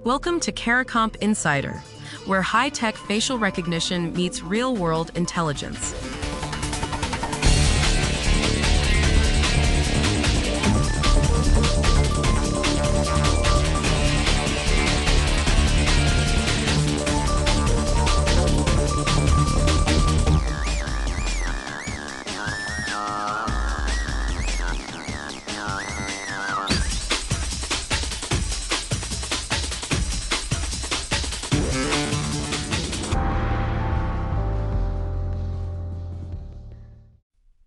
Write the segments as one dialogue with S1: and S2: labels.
S1: Welcome to CARICOMP Insider, where high-tech facial recognition meets real-world intelligence.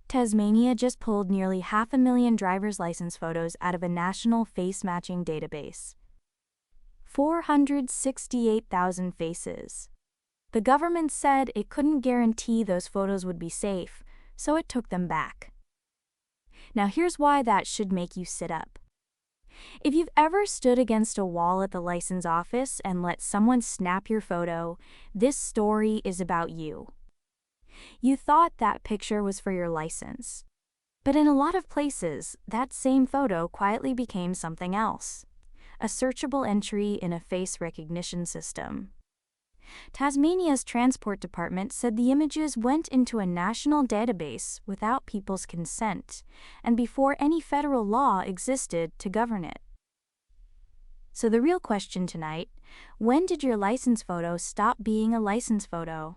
S2: Tasmania just pulled nearly 500,000 driver's license photos out of a national face-matching database. 468,000 faces. The government said it couldn't guarantee those photos would be safe, so it took them back. Now here's why that should make you sit up. If you've ever stood against a wall at the license office and let someone snap your photo, this story is about you. You thought that picture was for your license. But in a lot of places, that same photo quietly became something else. A searchable entry in a face recognition system. Tasmania's Transport Department said the images went into a national database without people's consent, and before any federal law existed to govern it. So the real question tonight, when did your license photo stop being a license photo?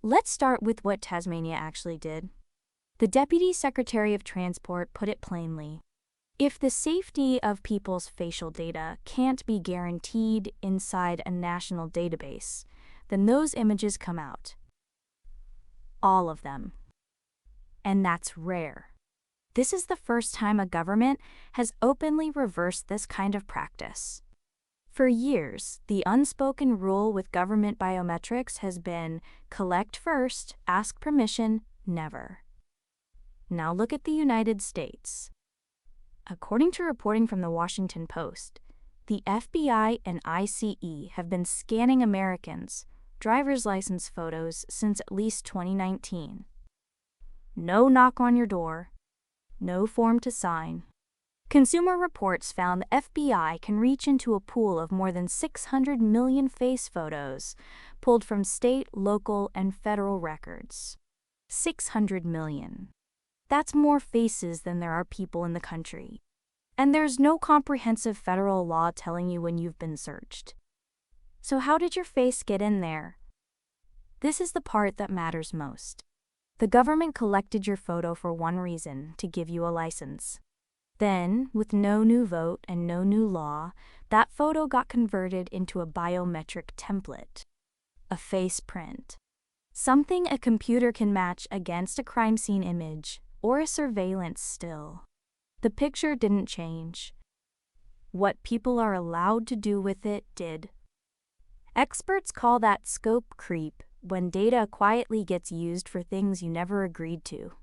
S2: Let's start with what Tasmania actually did. The Deputy Secretary of Transport put it plainly. If the safety of people's facial data can't be guaranteed inside a national database, then those images come out. All of them. And that's rare. This is the first time a government has openly reversed this kind of practice. For years, the unspoken rule with government biometrics has been collect first, ask permission, never. Now look at the United States. According to reporting from the Washington Post, the FBI and ICE have been scanning Americans' driver's license photos since at least 2019. No knock on your door, no form to sign. Consumer Reports found the FBI can reach into a pool of more than 600 million face photos pulled from state, local, and federal records. 600 million. That's more faces than there are people in the country. And there's no comprehensive federal law telling you when you've been searched. So how did your face get in there? This is the part that matters most. The government collected your photo for one reason, to give you a license. Then, with no new vote and no new law, that photo got converted into a biometric template, a face print. Something a computer can match against a crime scene image or a surveillance still. The picture didn't change. What people are allowed to do with it did. Experts call that scope creep, when data quietly gets used for things you never agreed to.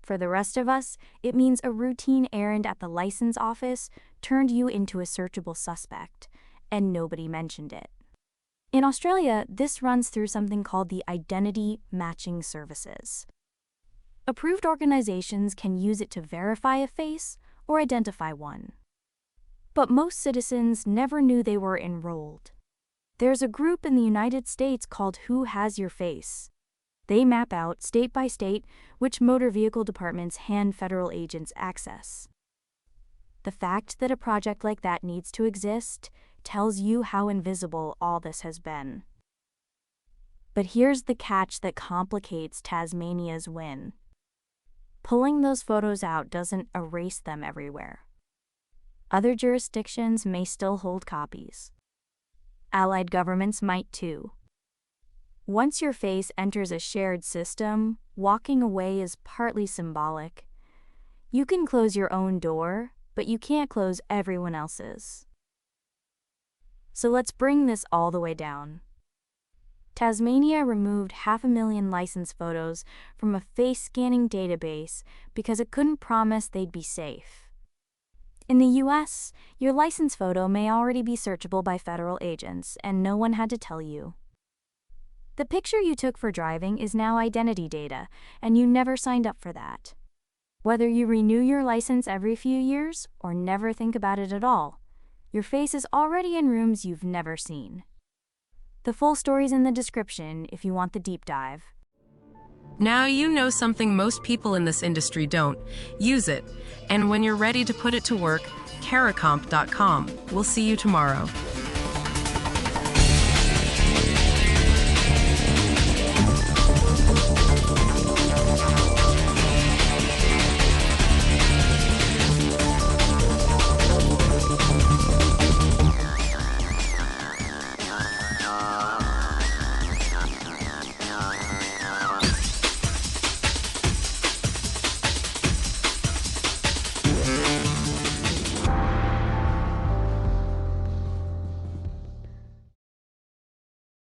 S2: For the rest of us, it means a routine errand at the license office turned you into a searchable suspect, and nobody mentioned it. In Australia, this runs through something called the Identity Matching Services. Approved organizations can use it to verify a face or identify one. But most citizens never knew they were enrolled. There's a group in the United States called Who Has Your Face? They map out, state by state, which motor vehicle departments hand federal agents access. The fact that a project like that needs to exist tells you how invisible all this has been. But here's the catch that complicates Tasmania's win. Pulling those photos out doesn't erase them everywhere. Other jurisdictions may still hold copies. Allied governments might too. Once your face enters a shared system, walking away is partly symbolic. You can close your own door, but you can't close everyone else's. So let's bring this all the way down. Tasmania removed 500,000 license photos from a face-scanning database because it couldn't promise they'd be safe. In the US, your license photo may already be searchable by federal agents, and no one had to tell you. The picture you took for driving is now identity data, and you never signed up for that. Whether you renew your license every few years or never think about it at all, Your face is already in rooms you've never seen. The full story's in the description if you want the deep dive.
S1: Now you know something most people in this industry don't. Use it. And when you're ready to put it to work, caracomp.com. We'll see you tomorrow.